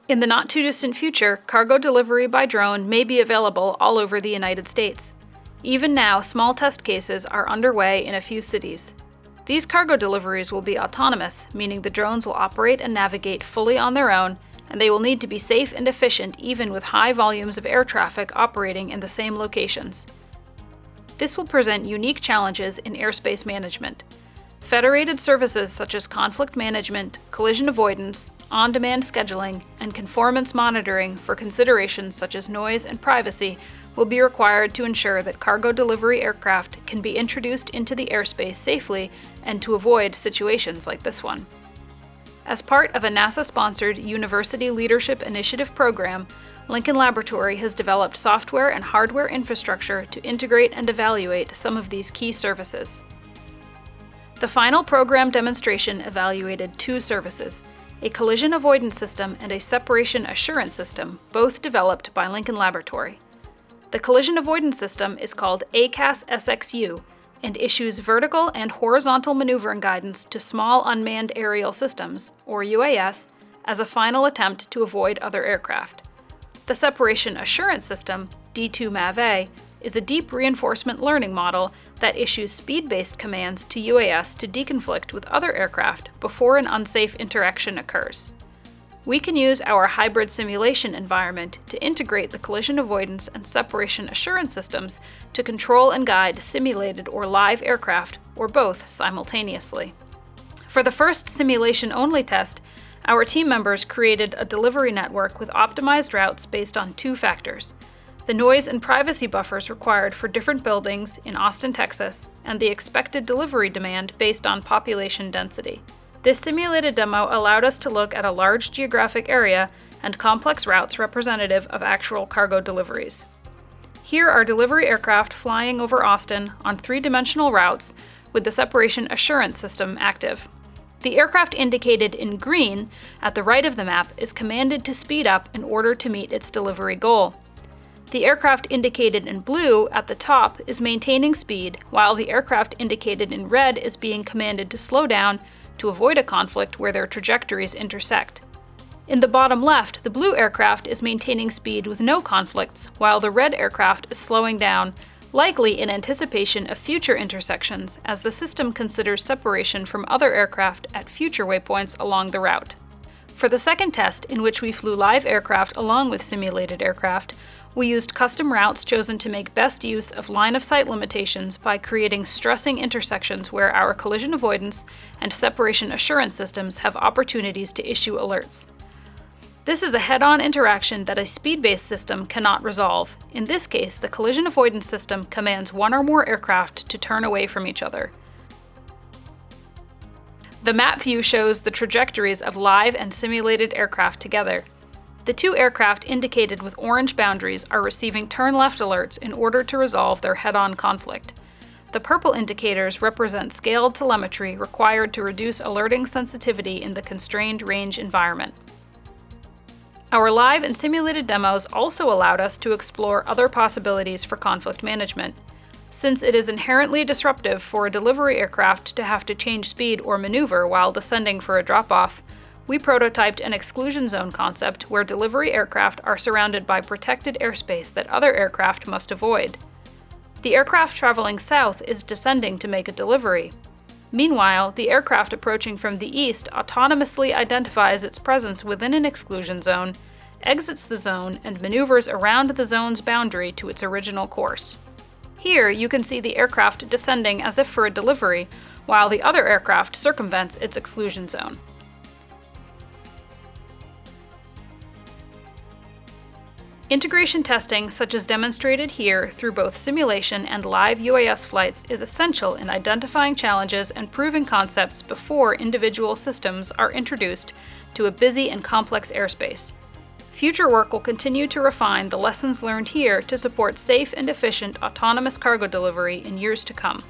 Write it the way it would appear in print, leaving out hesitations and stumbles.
In the not-too-distant future, cargo delivery by drone may be available all over the United States. Even now, small test cases are underway in a few cities. These cargo deliveries will be autonomous, meaning the drones will operate and navigate fully on their own, and they will need to be safe and efficient even with high volumes of air traffic operating in the same locations. This will present unique challenges in airspace management. Federated services such as conflict management, collision avoidance, on-demand scheduling, and conformance monitoring for considerations such as noise and privacy will be required to ensure that cargo delivery aircraft can be introduced into the airspace safely and to avoid situations like this one. As part of a NASA-sponsored University Leadership Initiative program, Lincoln Laboratory has developed software and hardware infrastructure to integrate and evaluate some of these key services. The final program demonstration evaluated two services, a collision avoidance system and a separation assurance system, both developed by Lincoln Laboratory. The collision avoidance system is called ACAS SXU and issues vertical and horizontal maneuvering guidance to small unmanned aerial systems, or UAS, as a final attempt to avoid other aircraft. The separation assurance system, D2MAV-A, is a deep reinforcement learning model that issues speed-based commands to UAS to deconflict with other aircraft before an unsafe interaction occurs. We can use our hybrid simulation environment to integrate the collision avoidance and separation assurance systems to control and guide simulated or live aircraft, or both simultaneously. For the first simulation-only test, our team members created a delivery network with optimized routes based on two factors: the noise and privacy buffers required for different buildings in Austin, Texas, and the expected delivery demand based on population density. This simulated demo allowed us to look at a large geographic area and complex routes representative of actual cargo deliveries. Here are delivery aircraft flying over Austin on three-dimensional routes with the separation assurance system active. The aircraft indicated in green at the right of the map is commanded to speed up in order to meet its delivery goal. The aircraft indicated in blue at the top is maintaining speed, while the aircraft indicated in red is being commanded to slow down to avoid a conflict where their trajectories intersect. In the bottom left, the blue aircraft is maintaining speed with no conflicts, while the red aircraft is slowing down, likely in anticipation of future intersections, as the system considers separation from other aircraft at future waypoints along the route. For the second test, in which we flew live aircraft along with simulated aircraft, we used custom routes chosen to make best use of line-of-sight limitations by creating stressing intersections where our collision avoidance and separation assurance systems have opportunities to issue alerts. This is a head-on interaction that a speed-based system cannot resolve. In this case, the collision avoidance system commands one or more aircraft to turn away from each other. The map view shows the trajectories of live and simulated aircraft together. The two aircraft indicated with orange boundaries are receiving turn-left alerts in order to resolve their head-on conflict. The purple indicators represent scaled telemetry required to reduce alerting sensitivity in the constrained range environment. Our live and simulated demos also allowed us to explore other possibilities for conflict management. Since it is inherently disruptive for a delivery aircraft to have to change speed or maneuver while descending for a drop-off, we prototyped an exclusion zone concept where delivery aircraft are surrounded by protected airspace that other aircraft must avoid. The aircraft traveling south is descending to make a delivery. Meanwhile, the aircraft approaching from the east autonomously identifies its presence within an exclusion zone, exits the zone, and maneuvers around the zone's boundary to its original course. Here, you can see the aircraft descending as if for a delivery, while the other aircraft circumvents its exclusion zone. Integration testing, such as demonstrated here through both simulation and live UAS flights, is essential in identifying challenges and proving concepts before individual systems are introduced to a busy and complex airspace. Future work will continue to refine the lessons learned here to support safe and efficient autonomous cargo delivery in years to come.